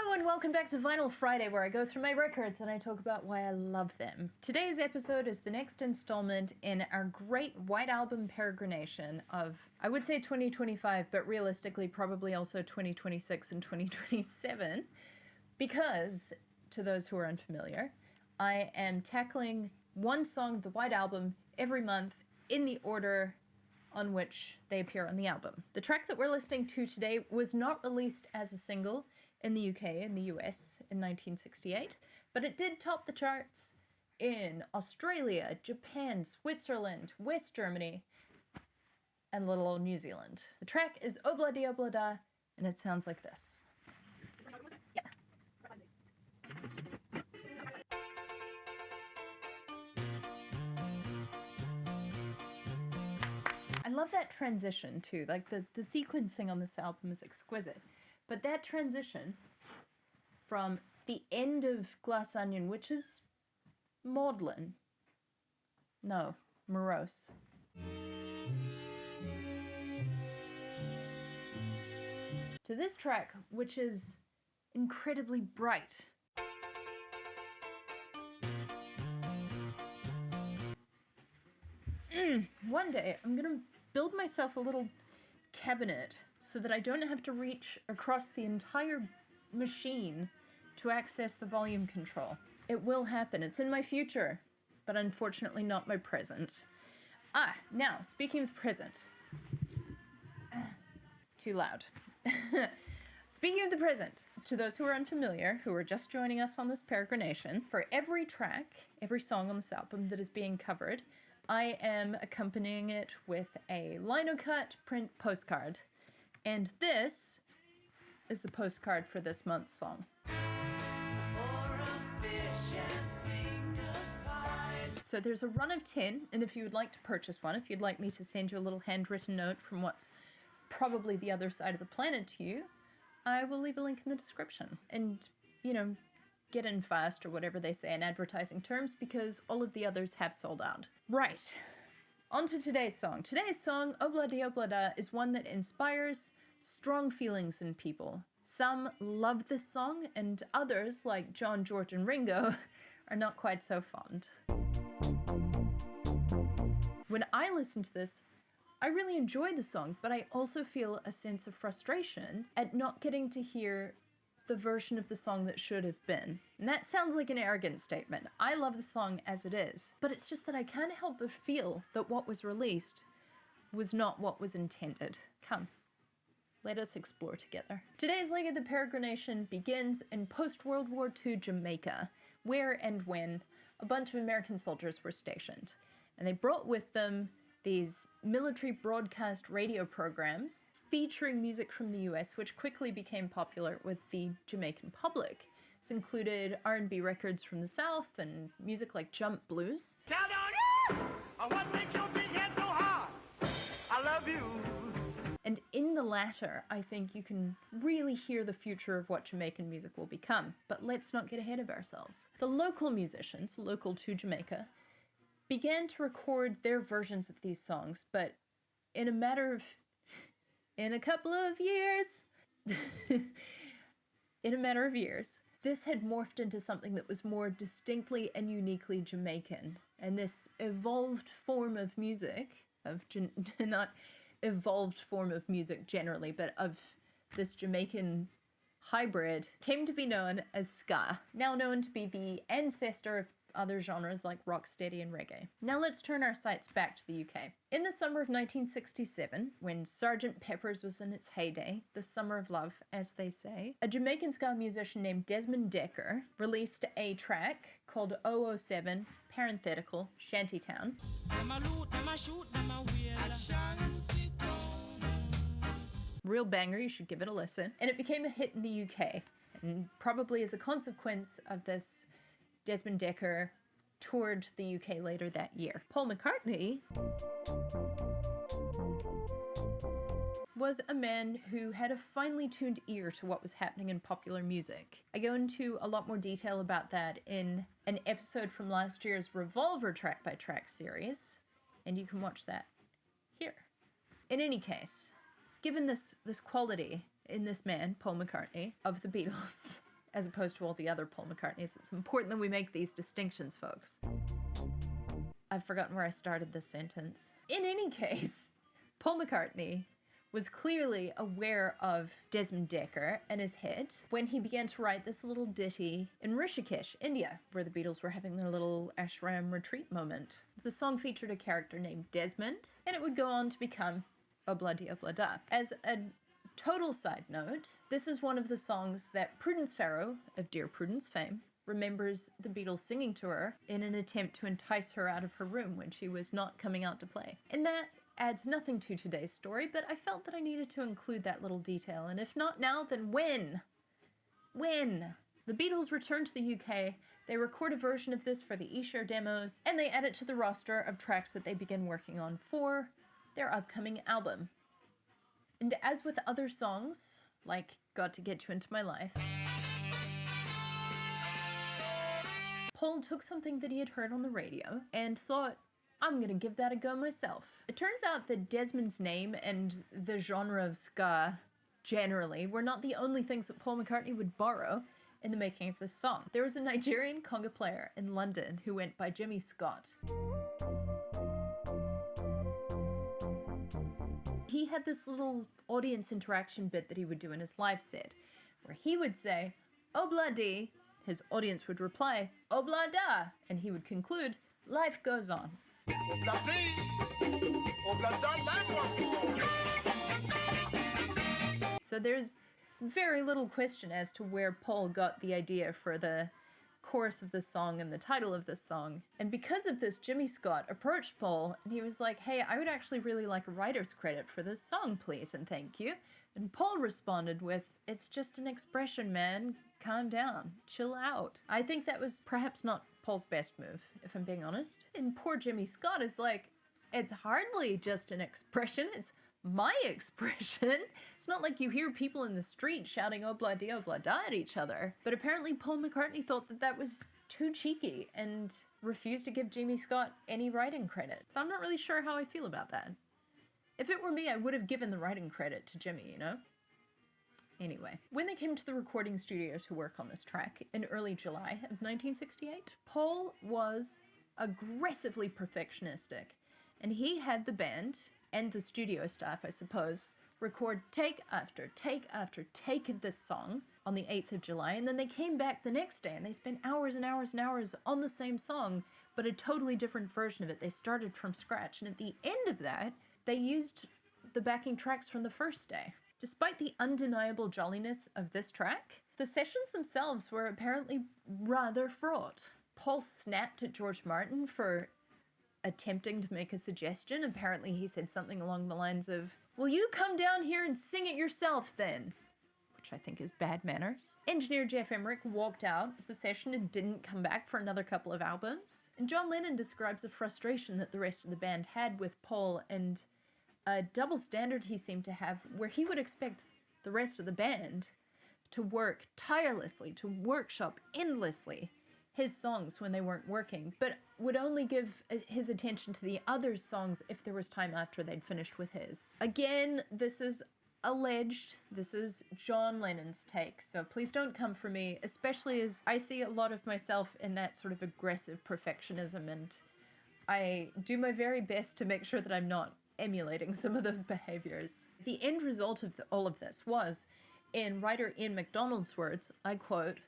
Hello and welcome back to Vinyl Friday, where I go through my records and I talk about why I love them. Today's episode is the next installment in our great White Album peregrination of, I would say 2025, but realistically probably also 2026 and 2027, because, to those who are unfamiliar, I am tackling one song of the White Album every month in the order on which they appear on the album. The track that we're listening to today was not released as a single in the UK and the US in 1968, but it did top the charts in Australia, Japan, Switzerland, West Germany, and little old New Zealand. The track is Obladi Oblada, and it sounds like this. Yeah. I love that transition too, like the sequencing on this album is exquisite. But that transition from the end of Glass Onion, which is maudlin, no, morose, to this track, which is incredibly bright. One day, I'm gonna build myself a little cabinet so that I don't have to reach across the entire machine to access the volume control. It will happen. It's in my future, but unfortunately not my present. Now, speaking of the present. Too loud. Speaking of the present, to those who are unfamiliar, who are just joining us on this peregrination, for every track, every song on this album that is being covered, I am accompanying it with a lino-cut print postcard. And this is the postcard for this month's song. So there's a run of 10, and if you would like to purchase one, if you'd like me to send you a little handwritten note from what's probably the other side of the planet to you, I will leave a link in the description. And, get in fast, or whatever they say in advertising terms, because all of the others have sold out. Right, on to today's song. Today's song, Obladi Oblada, is one that inspires strong feelings in people. Some love this song, and others, like John, George, and Ringo, are not quite so fond. When I listen to this, I really enjoy the song, but I also feel a sense of frustration at not getting to hear the version of the song that should have been. And that sounds like an arrogant statement. I love the song as it is, but it's just that I can't help but feel that what was released was not what was intended. Come, let us explore together. Today's leg of the peregrination begins in post-World War II Jamaica, where and when a bunch of American soldiers were stationed. And they brought with them these military broadcast radio programs featuring music from the US, which quickly became popular with the Jamaican public. This included R&B records from the South and music like jump blues. What makes your big head so hard? I love you. And in the latter, I think you can really hear the future of what Jamaican music will become. But let's not get ahead of ourselves. The local musicians, local to Jamaica, began to record their versions of these songs, but in a couple of years, this had morphed into something that was more distinctly and uniquely Jamaican. And this evolved form of music, not evolved form of music generally, but of this Jamaican hybrid, came to be known as ska, now known to be the ancestor of other genres like rocksteady and reggae. Now let's turn our sights back to the UK. In the summer of 1967, when Sgt. Pepper's was in its heyday, the summer of love, as they say, a Jamaican ska musician named Desmond Dekker released a track called 007, parenthetical, Shantytown. Real banger, you should give it a listen. And it became a hit in the UK, and probably as a consequence of this, Desmond Dekker toured the UK later that year. Paul McCartney was a man who had a finely tuned ear to what was happening in popular music. I go into a lot more detail about that in an episode from last year's Revolver track by track series, and you can watch that here. In any case, given this quality in this man, Paul McCartney, of the Beatles, as opposed to all the other Paul McCartneys. It's important that we make these distinctions, folks. I've forgotten where I started this sentence. In any case, Paul McCartney was clearly aware of Desmond Dekker and his hit when he began to write this little ditty in Rishikesh, India, where the Beatles were having their little ashram retreat moment. The song featured a character named Desmond, and it would go on to become Obla Di Obla Da. As a total side note, this is one of the songs that Prudence Farrow, of Dear Prudence fame, remembers the Beatles singing to her in an attempt to entice her out of her room when she was not coming out to play. And that adds nothing to today's story, but I felt that I needed to include that little detail, and if not now, then when? When? The Beatles return to the UK, they record a version of this for the eShare demos, and they add it to the roster of tracks that they begin working on for their upcoming album. And as with other songs, like Got to Get You Into My Life, Paul took something that he had heard on the radio and thought, I'm gonna give that a go myself. It turns out that Desmond's name and the genre of ska generally were not the only things that Paul McCartney would borrow in the making of this song. There was a Nigerian conga player in London who went by Jimmy Scott. He had this little audience interaction bit that he would do in his live set, where he would say, Obla Di, his audience would reply, Obla Da, and he would conclude, life goes on. So there's very little question as to where Paul got the idea for the chorus of this song and the title of this song. And because of this, Jimmy Scott approached Paul and he was like, hey, I would actually really like a writer's credit for this song, please, and thank you. And Paul responded with, it's just an expression, man. Calm down. Chill out. I think that was perhaps not Paul's best move, if I'm being honest. And poor Jimmy Scott is like, it's hardly just an expression, it's my expression. It's not like you hear people in the street shouting obla di obla da at each other. But apparently Paul McCartney thought that that was too cheeky and refused to give Jimmy Scott any writing credit. So I'm not really sure how I feel about that. If it were me, I would have given the writing credit to Jimmy, you know? Anyway, when they came to the recording studio to work on this track in early July of 1968, Paul was aggressively perfectionistic, and he had the band, and the studio staff, I suppose, record take after take after take of this song on the 8th of July, and then they came back the next day and they spent hours and hours and hours on the same song, but a totally different version of it. They started from scratch, and at the end of that, they used the backing tracks from the first day. Despite the undeniable jolliness of this track, the sessions themselves were apparently rather fraught. Paul snapped at George Martin for attempting to make a suggestion. Apparently he said something along the lines of, will you come down here and sing it yourself then? Which I think is bad manners. Engineer Jeff Emmerich walked out of the session and didn't come back for another couple of albums. And John Lennon describes the frustration that the rest of the band had with Paul and a double standard he seemed to have where he would expect the rest of the band to work tirelessly, to workshop endlessly his songs when they weren't working, but would only give his attention to the other songs if there was time after they'd finished with his. Again, this is alleged. This is John Lennon's take, so please don't come for me, especially as I see a lot of myself in that sort of aggressive perfectionism, and I do my very best to make sure that I'm not emulating some of those behaviors. The end result of all of this was, in writer Ian MacDonald's words, I quote,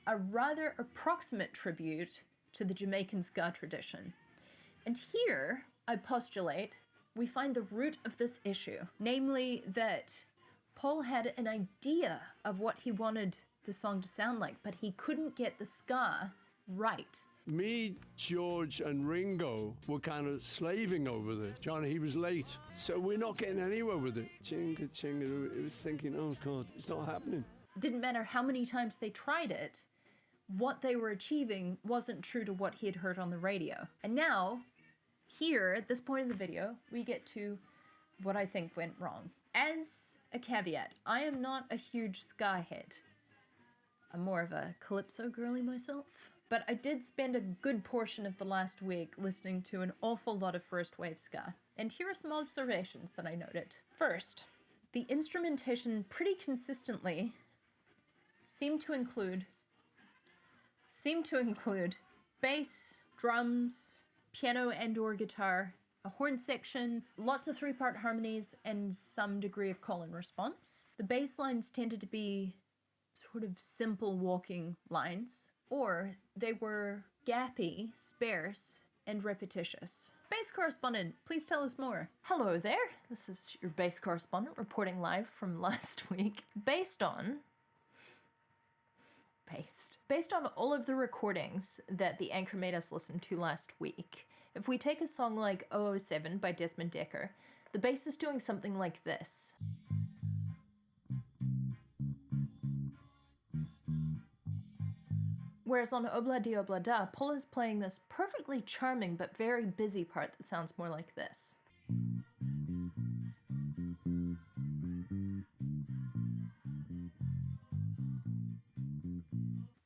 a rather approximate tribute to the Jamaican ska tradition. And here, I postulate, we find the root of this issue, namely that Paul had an idea of what he wanted the song to sound like, but he couldn't get the ska right. Me, George, and Ringo were kind of slaving over this. Johnny, he was late, so we're not getting anywhere with it. Chinga, chinga, it was thinking, oh God, it's not happening. It didn't matter how many times they tried it, what they were achieving wasn't true to what he had heard on the radio. And now, here, at this point in the video, we get to what I think went wrong. As a caveat, I am not a huge ska head. I'm more of a calypso girly myself. But I did spend a good portion of the last week listening to an awful lot of first wave ska. And here are some observations that I noted. First, the instrumentation pretty consistently seem to include bass, drums, piano and or guitar, a horn section, lots of three-part harmonies, and some degree of call and response. The bass lines tended to be sort of simple walking lines, or they were gappy, sparse, and repetitious. Bass correspondent, please tell us more. Hello there, this is your bass correspondent reporting live from last week. Based on all of the recordings that the anchor made us listen to last week, if we take a song like 007 by Desmond Dekker, the bass is doing something like this. Whereas on Obla Di Obla Da, Paul is playing this perfectly charming but very busy part that sounds more like this.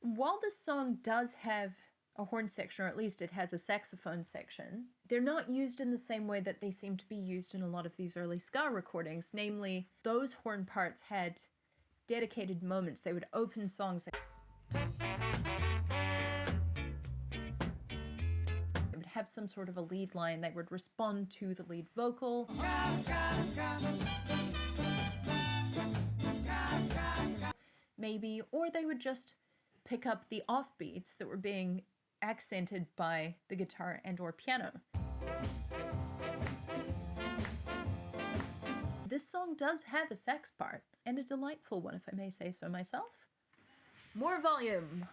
While this song does have a horn section, or at least it has a saxophone section, they're not used in the same way that they seem to be used in a lot of these early ska recordings. Namely, those horn parts had dedicated moments. They would open songs. They would have some sort of a lead line. They would respond to the lead vocal. Maybe, or they would just pick up the offbeats that were being accented by the guitar and or piano. This song does have a sax part, and a delightful one if I may say so myself. More volume.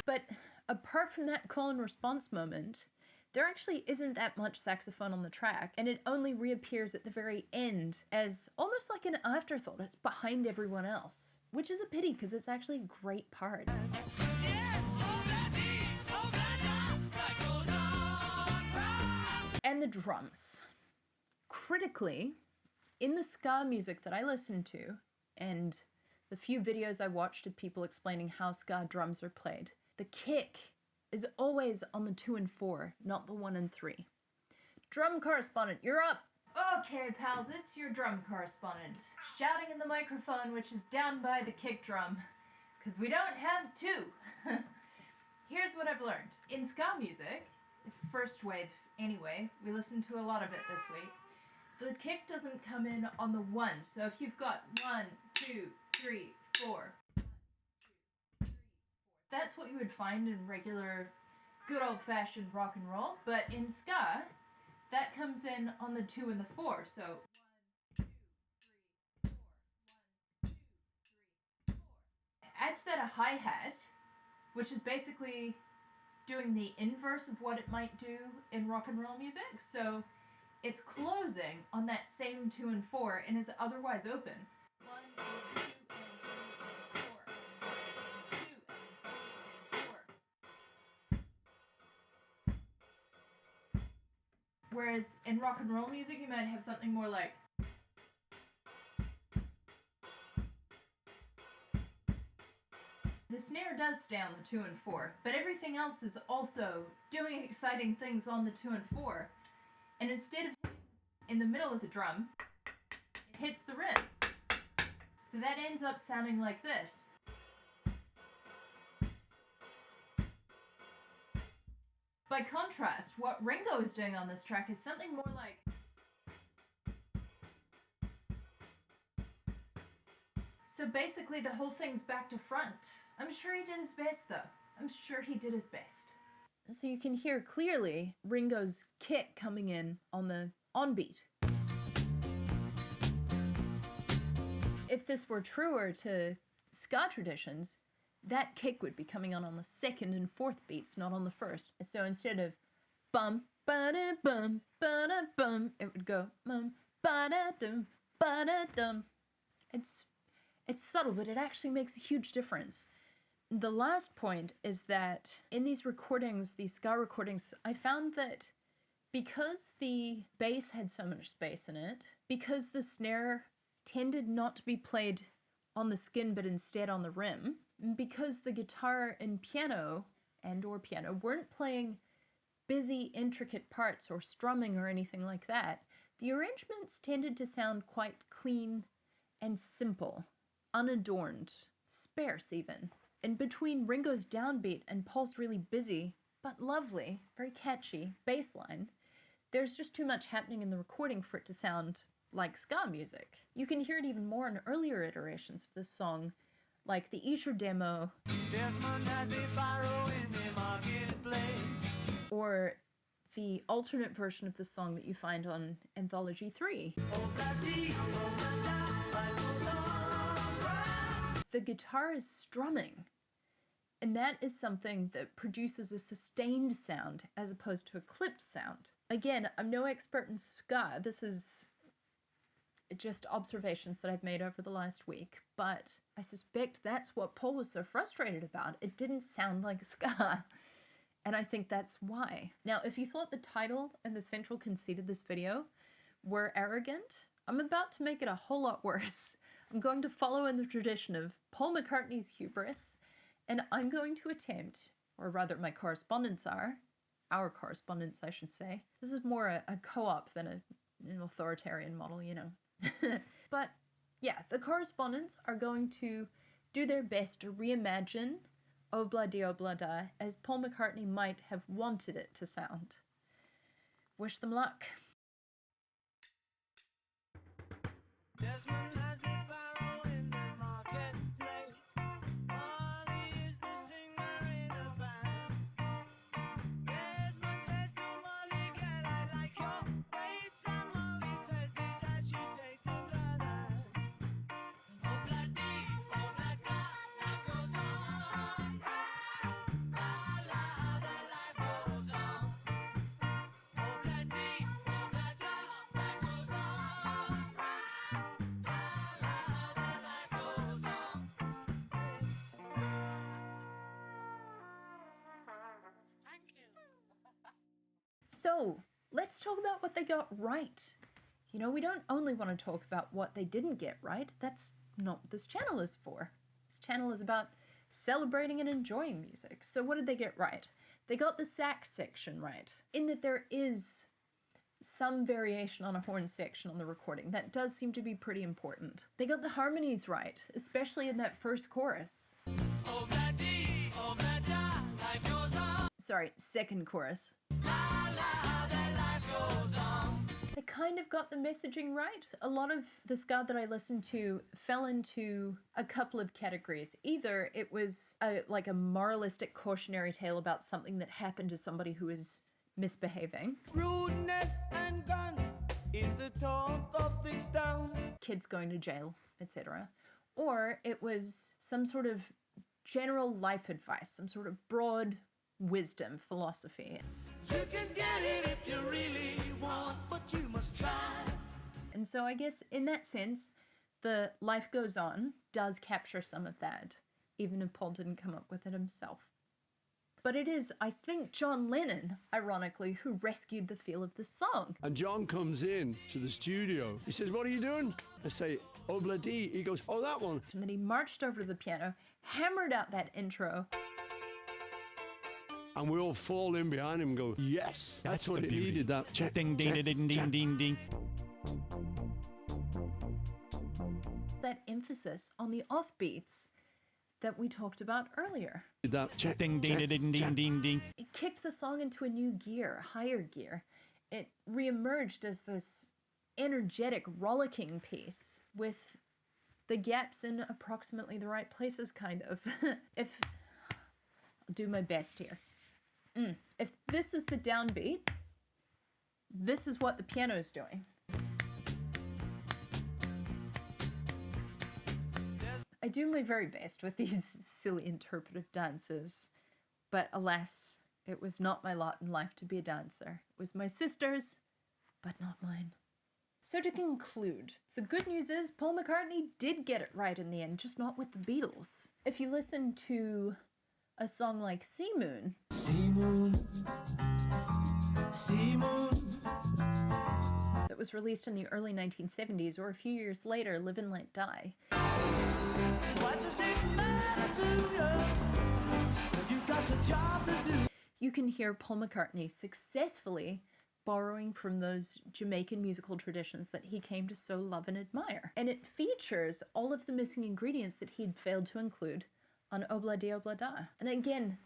But apart from that call and response moment, there actually isn't that much saxophone on the track, and it only reappears at the very end as almost like an afterthought. It's behind everyone else, which is a pity because it's actually a great part. And the drums. Critically, in the ska music that I listened to, and the few videos I watched of people explaining how ska drums are played, the kick is always on the 2 and 4, not the 1 and 3. Drum correspondent, you're up! Okay, pals, it's your drum correspondent. Shouting in the microphone, which is down by the kick drum, because we don't have two. Here's what I've learned. In ska music, first wave anyway, we listened to a lot of it this week, the kick doesn't come in on the 1. So if you've got 1, 2, 3, 4, that's what you would find in regular, good old-fashioned rock and roll. But in ska, that comes in on the 2 and the 4. So 1, 2, 3, 4, 1, 2, 3, 4. Add to that a hi-hat, which is basically doing the inverse of what it might do in rock and roll music. So it's closing on that same 2 and 4 and is otherwise open. 1, 2, 3, and 4. 2 and 4. Whereas in rock and roll music, you might have something more like. The snare does stay on the 2 and 4, but everything else is also doing exciting things on the 2 and 4. And instead of in the middle of the drum, it hits the rim. So that ends up sounding like this. By contrast, what Ringo is doing on this track is something more like. So basically the whole thing's back to front. I'm sure he did his best though. I'm sure he did his best. So you can hear clearly Ringo's kick coming in on the on-beat. If this were truer to ska traditions, that kick would be coming on the 2nd and 4th beats, not on the 1st. So instead of bum, ba-da, bum, ba-da, bum, it would go bum, ba-da, dum, ba-da, dum. It's subtle, but it actually makes a huge difference. The last point is that in these recordings, these ska recordings, I found that because the bass had so much space in it, because the snare tended not to be played on the skin but instead on the rim, because the guitar and piano weren't playing busy, intricate parts or strumming or anything like that, The arrangements tended to sound quite clean and simple, unadorned, sparse even. In between Ringo's downbeat and Paul's really busy, but lovely, very catchy bass line, there's just too much happening in the recording for it to sound like ska music. You can hear it even more in earlier iterations of this song, like the Esher demo, or the alternate version of the song that you find on Anthology 3. The guitar is strumming, and that is something that produces a sustained sound as opposed to a clipped sound. Again, I'm no expert in ska. This is just observations that I've made over the last week, but I suspect that's what Paul was so frustrated about. It didn't sound like ska, and I think that's why. Now, if you thought the title and the central conceit of this video were arrogant, I'm about to make it a whole lot worse. I'm going to follow in the tradition of Paul McCartney's hubris, and I'm going to attempt, or rather my correspondents are, our correspondents I should say. This is more a co-op than an authoritarian model, you know. But yeah, the correspondents are going to do their best to reimagine Obla Di Obla Da as Paul McCartney might have wanted it to sound. Wish them luck. So, let's talk about what they got right. You know, we don't only want to talk about what they didn't get right. That's not what this channel is for. This channel is about celebrating and enjoying music. So what did they get right? They got the sax section right, in that there is some variation on a horn section on the recording. That does seem to be pretty important. They got the harmonies right, especially in that first chorus. Sorry, second chorus. They kind of got the messaging right. A lot of the ska that I listened to fell into a couple of categories. Either it was like a moralistic cautionary tale about something that happened to somebody who is misbehaving. Rudeness and gun is the talk of this town. Kids going to jail, etc. Or it was some sort of general life advice, some sort of broad wisdom, philosophy. You can get it if you really want, but you must try. And so I guess in that sense, the Life Goes On does capture some of that, even if Paul didn't come up with it himself. But it is, I think, John Lennon, ironically, who rescued the feel of the song. And John comes in to the studio. He says, "What are you doing?" I say, "Obla Di." He goes, "Oh, that one." And then he marched over to the piano, hammered out that intro. And we all fall in behind him and go, yes, that's what it needed, that. Ding, ding, ding, ding, ding, ding. That emphasis on the offbeats that we talked about earlier. That. Ding, ding, ding, ding, ding, ding. It kicked the song into a new gear, a higher gear. It reemerged as this energetic, rollicking piece with the gaps in approximately the right places, kind of. I'll do my best here. If this is the downbeat, this is what the piano is doing. I do my very best with these silly interpretive dances, but alas, it was not my lot in life to be a dancer. It was my sister's, but not mine. So to conclude, the good news is Paul McCartney did get it right in the end, just not with the Beatles. If you listen to a song like Sea Moon, that was released in the early 1970s, or a few years later, Live and Let Die. You can hear Paul McCartney successfully borrowing from those Jamaican musical traditions that he came to so love and admire. And it features all of the missing ingredients that he'd failed to include on Obla Di Obla Da. And again,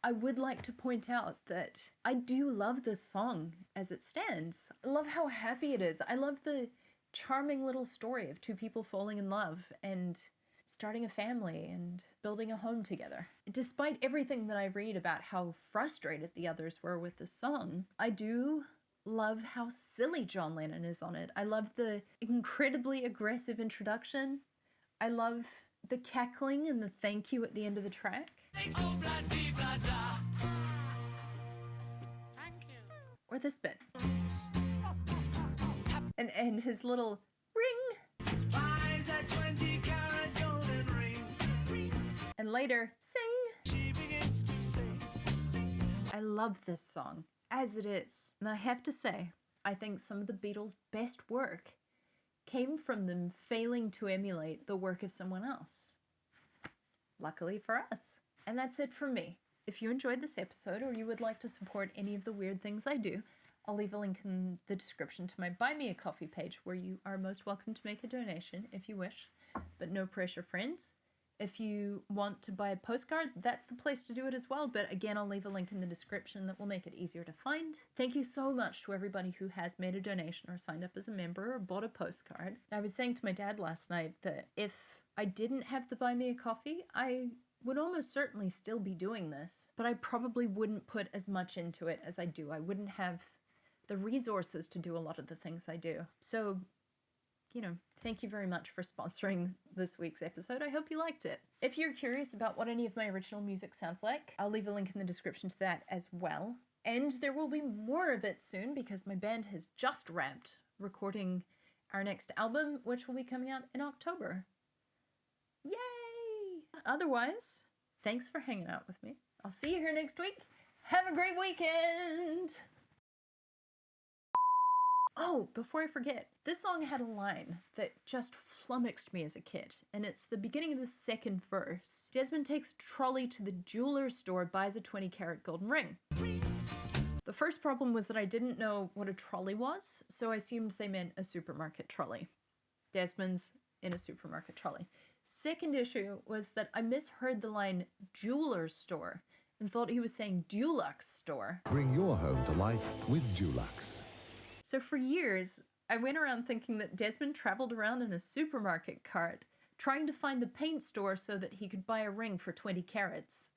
I would like to point out that I do love this song as it stands. I love how happy it is. I love the charming little story of two people falling in love and starting a family and building a home together. Despite everything that I read about how frustrated the others were with the song, I do love how silly John Lennon is on it. I love the incredibly aggressive introduction. I love the cackling and the thank you at the end of the track. Or this bit. And his little ring. Buys a 20-carat golden ring. And later, sing. She begins to sing. I love this song as it is. And I have to say, I think some of the Beatles' best work came from them failing to emulate the work of someone else. Luckily for us. And that's it from me. If you enjoyed this episode or you would like to support any of the weird things I do, I'll leave a link in the description to my Buy Me a Coffee page where you are most welcome to make a donation if you wish, but no pressure, friends. If you want to buy a postcard, that's the place to do it as well, but again, I'll leave a link in the description that will make it easier to find. Thank you so much to everybody who has made a donation or signed up as a member or bought a postcard. I was saying to my dad last night that if I didn't have the Buy Me a Coffee, I would almost certainly still be doing this, but I probably wouldn't put as much into it as I do. I wouldn't have the resources to do a lot of the things I do. So, you know, thank you very much for sponsoring this week's episode. I hope you liked it. If you're curious about what any of my original music sounds like, I'll leave a link in the description to that as well. And there will be more of it soon because my band has just wrapped recording our next album, which will be coming out in October. Yay! Otherwise, thanks for hanging out with me. I'll see you here next week. Have a great weekend! Oh, before I forget, this song had a line that just flummoxed me as a kid, and it's the beginning of the second verse. Desmond takes a trolley to the jeweler's store, buys a 20-carat golden ring. The first problem was that I didn't know what a trolley was, so I assumed they meant a supermarket trolley. Desmond's in a supermarket trolley. Second issue was that I misheard the line jeweler's store and thought he was saying Dulux store. Bring your home to life with Dulux. So for years, I went around thinking that Desmond traveled around in a supermarket cart, trying to find the paint store so that he could buy a ring for 20 carats.